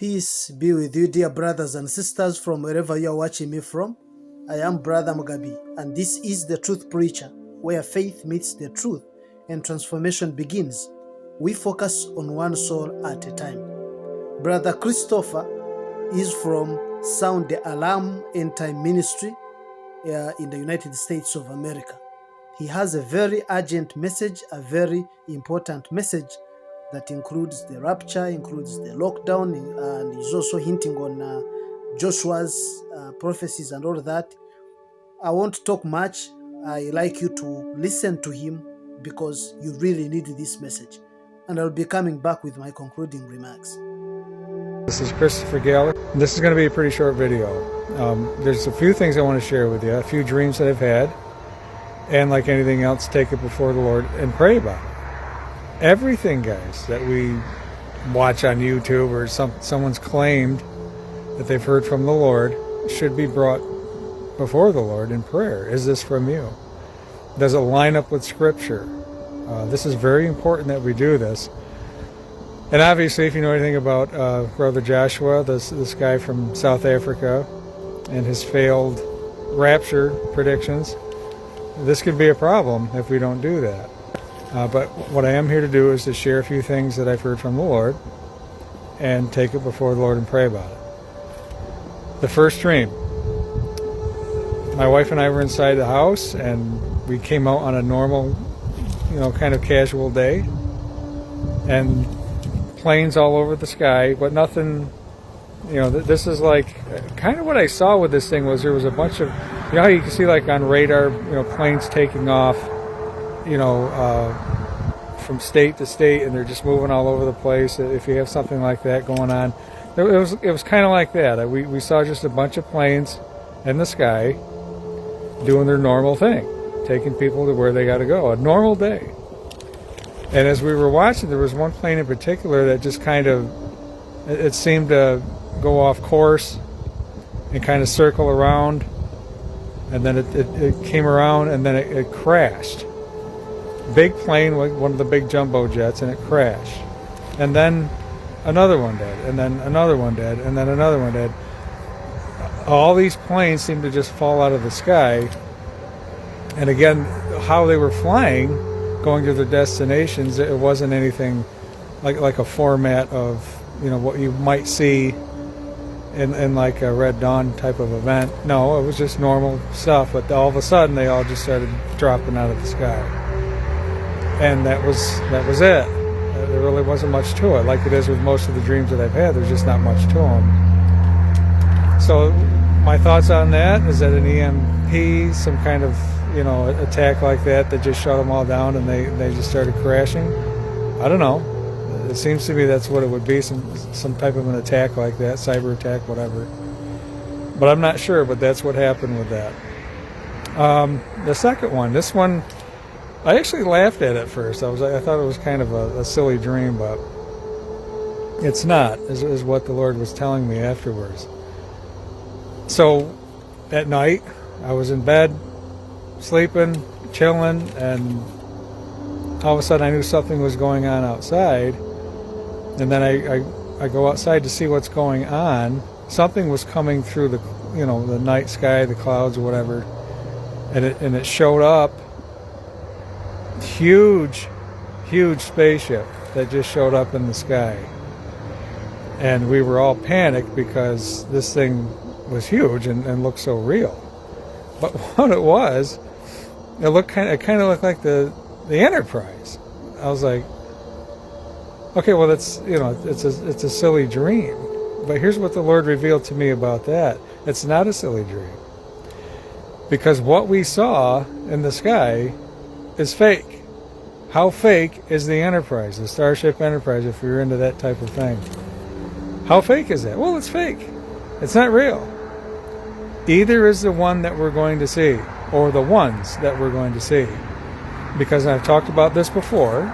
Peace be with you, dear brothers and sisters, from wherever you are watching me from. I am Brother Mugabi, and this is the Truth Preacher, where faith meets the truth and transformation begins. We focus on one soul at a time. Brother Christopher is from Sound the Alarm End Time Ministry in the United States of America. He has a very urgent message, a very important message that includes the rapture, includes the lockdown, and is also hinting on Joshua's prophecies and all that. I won't talk much. I like you to listen to him because you really need this message. And I'll be coming back with my concluding remarks. This is Christopher Galliher. This is going to be a pretty short video. There's a few things I want to share with you, a few dreams that I've had, and like anything else, take it before the Lord and pray about it. Everything, guys, that we watch on YouTube or someone's claimed that they've heard from the Lord should be brought before the Lord in prayer. Is this from you? Does it line up with Scripture? This is very important that we do this. And obviously, if you know anything about Brother Joshua, this guy from South Africa, and his failed rapture predictions, this could be a problem if we don't do that. But what I am here to do is to share a few things that I've heard from the Lord and take it before the Lord and pray about it. The first dream. My wife and I were inside the house and we came out on a normal, kind of casual day. And planes all over the sky, but nothing, this is like, kind of what I saw with this thing was there was a bunch of, how you can see like on radar, planes taking off, from state to state, and they're just moving all over the place. If you have something like that going on, it was kind of like that. We saw just a bunch of planes in the sky doing their normal thing, taking people to where they got to go. A normal day. And as we were watching, there was one plane in particular that just kind of, it seemed to go off course and kind of circle around, and then it came around and then it crashed. Big plane, one of the big jumbo jets, and it crashed. And then another one did, and then another one did, and then another one did. All these planes seemed to just fall out of the sky. And again, how they were flying, going to their destinations, it wasn't anything like a format of what you might see in like a Red Dawn type of event. No, it was just normal stuff, but all of a sudden they all just started dropping out of the sky. And that was it. There really wasn't much to it, like it is with most of the dreams that I've had. There's just not much to them. So my thoughts on that is that an EMP, some kind of attack like that just shut them all down and they just started crashing. I don't know. It seems to me that's what it would be, some type of an attack like that, cyber attack, whatever. But I'm not sure, but that's what happened with that. The second one, this one, I actually laughed at it first. I thought it was kind of a silly dream, but it's not, is what the Lord was telling me afterwards. So at night, I was in bed, sleeping, chilling, and all of a sudden I knew something was going on outside. And then I go outside to see what's going on. Something was coming through the night sky, the clouds or whatever, and it showed up. Huge spaceship that just showed up in the sky. And we were all panicked because this thing was huge and looked so real. But what it was, it kind of looked like the Enterprise. I was like, okay, well that's it's a silly dream. But here's what the Lord revealed to me about that. It's not a silly dream. Because what we saw in the sky is fake. How fake is the Enterprise, the Starship Enterprise, if you're into that type of thing? How fake is that? Well, it's fake. It's not real. Either is the one that we're going to see, or the ones that we're going to see. Because I've talked about this before,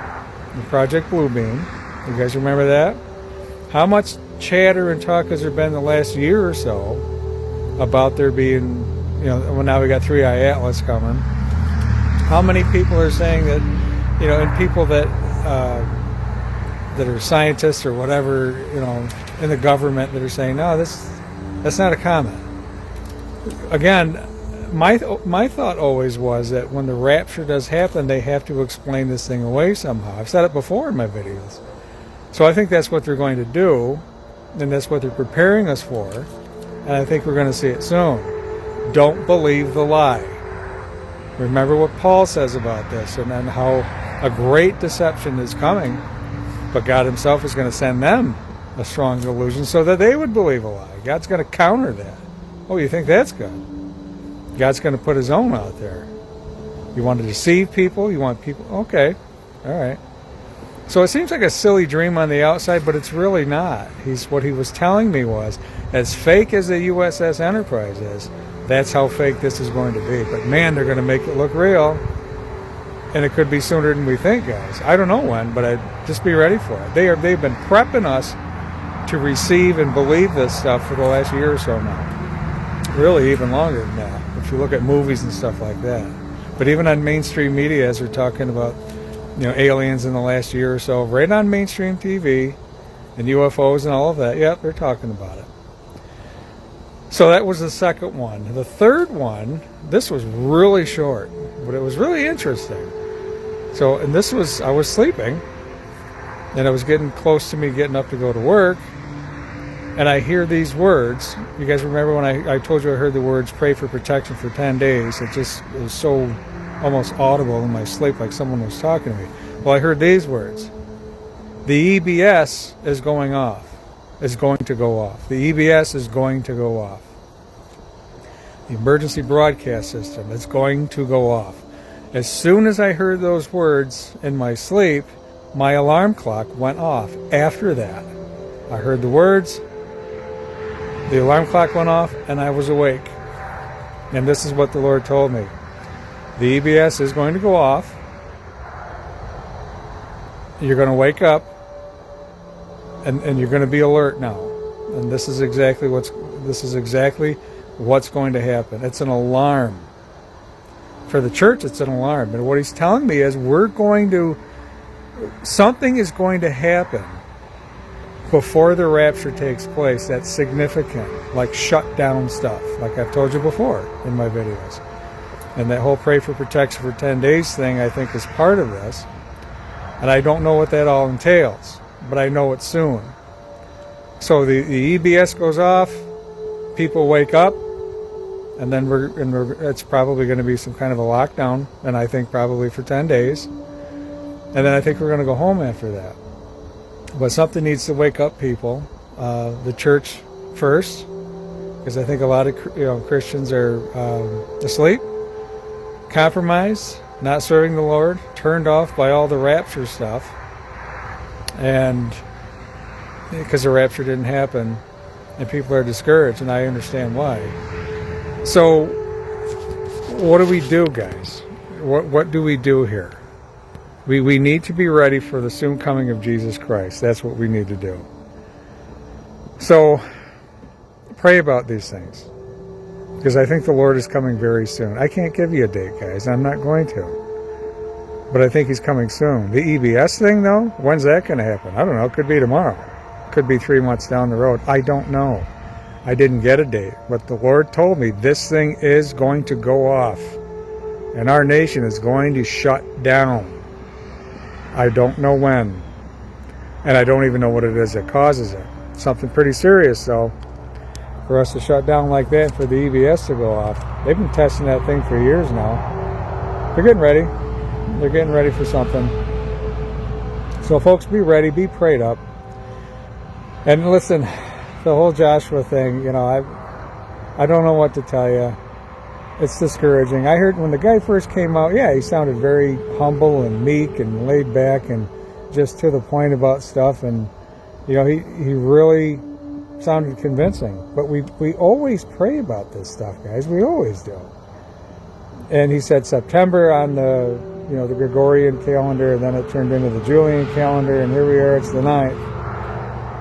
the Project Bluebeam. You guys remember that? How much chatter and talk has there been the last year or so about there being, well, now we got 3i Atlas coming. How many people are saying that, and people that are scientists or whatever, in the government that are saying, no, that's not a comment. Again, my thought always was that when the rapture does happen, they have to explain this thing away somehow. I've said it before in my videos. So I think that's what they're going to do, and that's what they're preparing us for, and I think we're going to see it soon. Don't believe the lie. Remember what Paul says about this, and then how a great deception is coming, but God himself is going to send them a strong delusion so that they would believe a lie. God's going to counter that. Oh, you think that's good? God's going to put his own out there. You want to deceive people? You want people? Okay. All right. So it seems like a silly dream on the outside, but it's really not. What he was telling me was, as fake as the USS Enterprise is, that's how fake this is going to be. But man, they're going to make it look real. And it could be sooner than we think, guys. I don't know when, but just be ready for it. They've been prepping us to receive and believe this stuff for the last year or so now. Really, even longer than that, if you look at movies and stuff like that. But even on mainstream media, as they're talking about, aliens in the last year or so, right on mainstream TV, and UFOs and all of that, yep, they're talking about it. So that was the second one. The third one, this was really short, but it was really interesting. So, and this was, I was sleeping, and I was getting close to me getting up to go to work, and I hear these words. You guys remember when I told you I heard the words, pray for protection for 10 days? It was so almost audible in my sleep, like someone was talking to me. Well, I heard these words. The EBS is going off. Is going to go off. The EBS is going to go off. The emergency broadcast system is going to go off. As soon as I heard those words in my sleep, my alarm clock went off. After that, I heard the words, the alarm clock went off, and I was awake. And this is what the Lord told me. The EBS is going to go off. You're going to wake up, and you're going to be alert now. And this is exactly what's going to happen. It's an alarm. For the church, it's an alarm. And what he's telling me is something is going to happen before the rapture takes place that's significant, like shut down stuff, like I've told you before in my videos. And that whole pray for protection for 10 days thing, I think, is part of this. And I don't know what that all entails, but I know it's soon. So the EBS goes off, people wake up, and then it's probably going to be some kind of a lockdown, and I think probably for 10 days. And then I think we're going to go home after that. But something needs to wake up people, the church first, because I think a lot of Christians are asleep, compromised, not serving the Lord, turned off by all the rapture stuff, and because the rapture didn't happen, and people are discouraged, and I understand why. So, what do we do, guys? What do we do here? We need to be ready for the soon coming of Jesus Christ. That's what we need to do. So, pray about these things, because I think the Lord is coming very soon. I can't give you a date, guys. I'm not going to. But I think he's coming soon. The EBS thing, though, when's that going to happen? I don't know. It could be tomorrow. It could be 3 months down the road. I don't know. I didn't get a date. But the Lord told me this thing is going to go off. And our nation is going to shut down. I don't know when. And I don't even know what it is that causes it. Something pretty serious, though, for us to shut down like that, for the EBS to go off. They've been testing that thing for years now. They're getting ready. They're getting ready for something. So, folks, be ready. Be prayed up. And listen, the whole Joshua thing, I don't know what to tell you. It's discouraging. I heard when the guy first came out, yeah, he sounded very humble and meek and laid back and just to the point about stuff. And, he really sounded convincing. But we always pray about this stuff, guys. We always do. And he said September on the Gregorian calendar, and then it turned into the Julian calendar, and here we are, it's the 9th.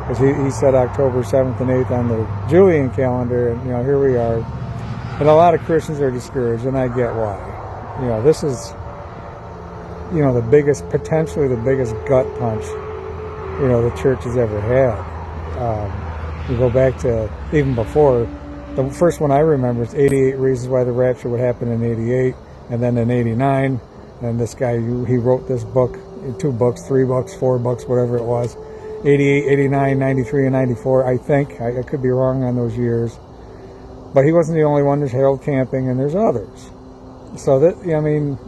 Because he said October 7th and 8th on the Julian calendar, and, here we are. And a lot of Christians are discouraged, and I get why. This is, potentially the biggest gut punch, the church has ever had. You go back to even before. The first one I remember is 88 Reasons Why the Rapture would happen in 88, and then in 89. And this guy, he wrote this book, 2 books, 3 books, 4 books, whatever it was. 88, 89, 93, and 94, I think. I could be wrong on those years. But he wasn't the only one. There's Harold Camping, and there's others. So that, I mean,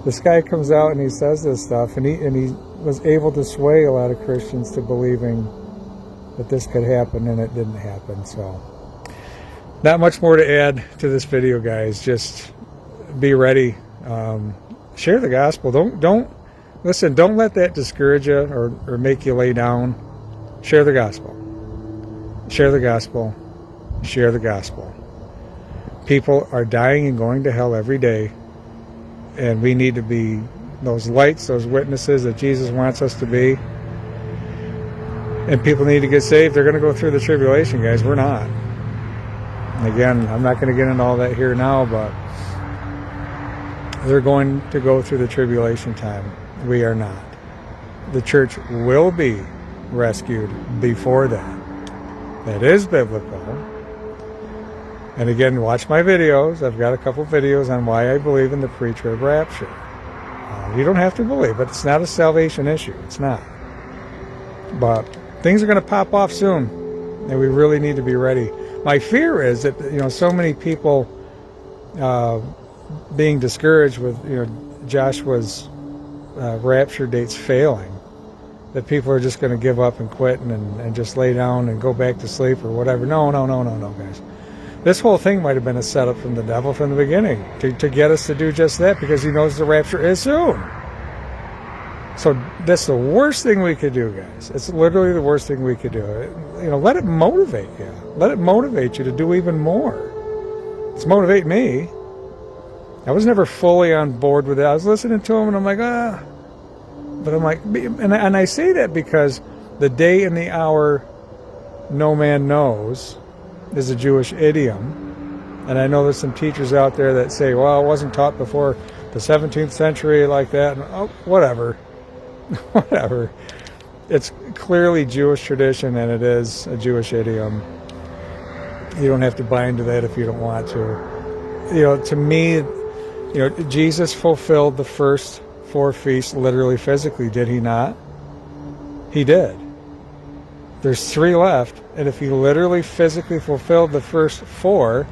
this guy comes out and he says this stuff, and he was able to sway a lot of Christians to believing that this could happen, and it didn't happen. So, not much more to add to this video, guys. Just be ready. Share the gospel. Don't listen. Don't let that discourage you or make you lay down. Share the gospel. Share the gospel. Share the gospel. People are dying and going to hell every day, and we need to be those lights, those witnesses that Jesus wants us to be. And people need to get saved. They're going to go through the tribulation, guys. We're not. And again, I'm not going to get into all that here now, but they're going to go through the tribulation time. We are not. The church will be rescued before that. That is biblical. And again, watch my videos. I've got a couple videos on why I believe in the pre-trib rapture. You don't have to believe it. It's not a salvation issue. It's not. But things are going to pop off soon, and we really need to be ready. My fear is that, so many people being discouraged with, Joshua's rapture dates failing, that people are just going to give up and quit and just lay down and go back to sleep or whatever. No, guys. This whole thing might have been a setup from the devil from the beginning to get us to do just that, because he knows the rapture is soon. So that's the worst thing we could do, guys. It's literally the worst thing we could do. Let it motivate you. Let it motivate you to do even more. It's motivate me. I was never fully on board with it. I was listening to him, and I'm like, But I'm like, and I say that because the day and the hour no man knows is a Jewish idiom. And I know there's some teachers out there that say, well, it wasn't taught before the 17th century like that. And, whatever. Whatever. It's clearly Jewish tradition, and it is a Jewish idiom. You don't have to buy into that if you don't want to. To me, Jesus fulfilled the first 4 feasts literally, physically, did he not? He did. There's 3 left, and if he literally, physically fulfilled the first 4,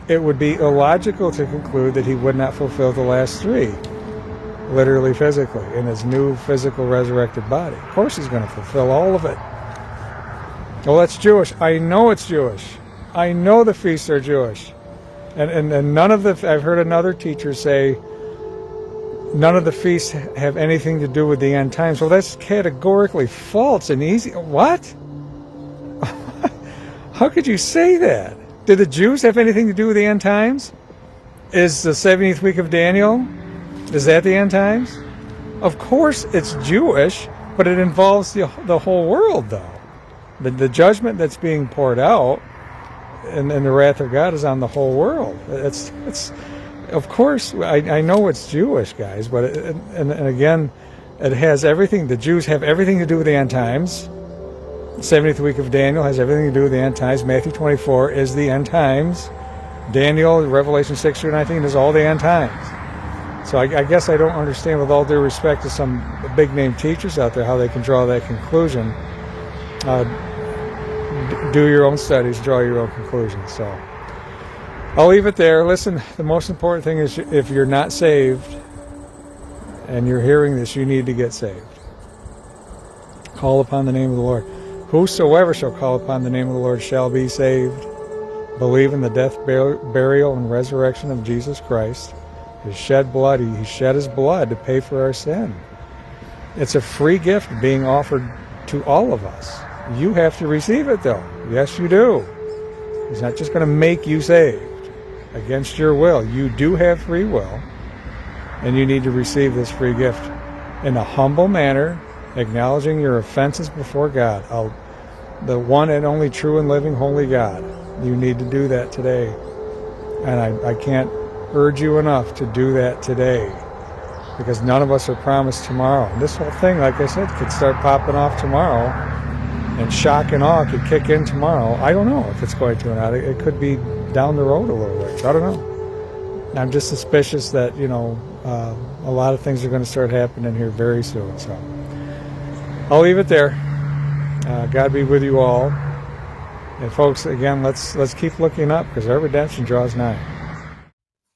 it would be illogical to conclude that he would not fulfill the last 3. Literally, physically, in his new physical resurrected body. Of course he's going to fulfill all of it. Well, that's Jewish. I know it's Jewish. I know the feasts are Jewish. And none of the, I've heard another teacher say, none of the feasts have anything to do with the end times. Well, that's categorically false and easy. What? How could you say that? Did the Jews have anything to do with the end times? Is the 70th week of Daniel, is that the end times? Of course it's Jewish, but it involves the whole world, though. The judgment that's being poured out and the wrath of God is on the whole world. It's of course, I know it's Jewish, guys, but and again, it has everything. The Jews have everything to do with the end times. The 70th week of Daniel has everything to do with the end times. Matthew 24 is the end times. Daniel, Revelation 6 through 19 is all the end times. So I guess I don't understand, with all due respect to some big-name teachers out there, how they can draw that conclusion. Do your own studies, draw your own conclusions. So I'll leave it there. Listen, the most important thing is, if you're not saved and you're hearing this, you need to get saved. Call upon the name of the Lord. Whosoever shall call upon the name of the Lord shall be saved. Believe in the death, burial, and resurrection of Jesus Christ. His shed blood, he shed his blood to pay for our sin. It's a free gift being offered to all of us. You have to receive it, though. Yes, you do. He's not just going to make you saved against your will. You do have free will, and you need to receive this free gift in a humble manner, acknowledging your offenses before God, the one and only true and living holy God. You need to do that today. And I can't urge you enough to do that today, because none of us are promised tomorrow. And this whole thing, like I said, could start popping off tomorrow. And shock and awe could kick in tomorrow. I don't know if it's going to or not. It could be down the road a little ways. I don't know. I'm just suspicious that, a lot of things are going to start happening here very soon. So I'll leave it there. God be with you all. And folks, again, let's keep looking up because our redemption draws nigh.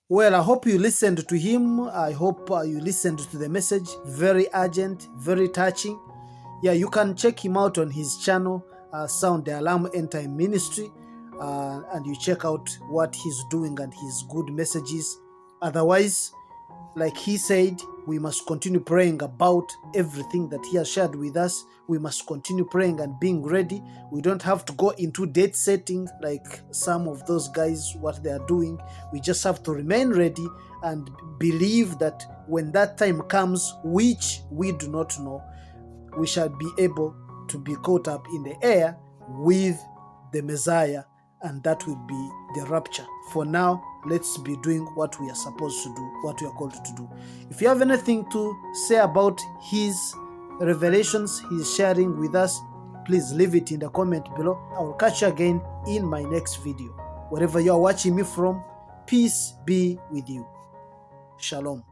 Well, I hope you listened to him. I hope you listened to the message. Very urgent, very touching. Yeah, you can check him out on his channel, Sound the Alarm End Time Ministry, and you check out what he's doing and his good messages. Otherwise, like he said, we must continue praying about everything that he has shared with us. We must continue praying and being ready. We don't have to go into date setting like some of those guys, what they are doing. We just have to remain ready and believe that when that time comes, which we do not know, we shall be able to be caught up in the air with the Messiah, and that will be the rapture. For now, let's be doing what we are supposed to do, what we are called to do. If you have anything to say about his revelations he's sharing with us, please leave it in the comment below. I will catch you again in my next video. Wherever you are watching me from, peace be with you. Shalom.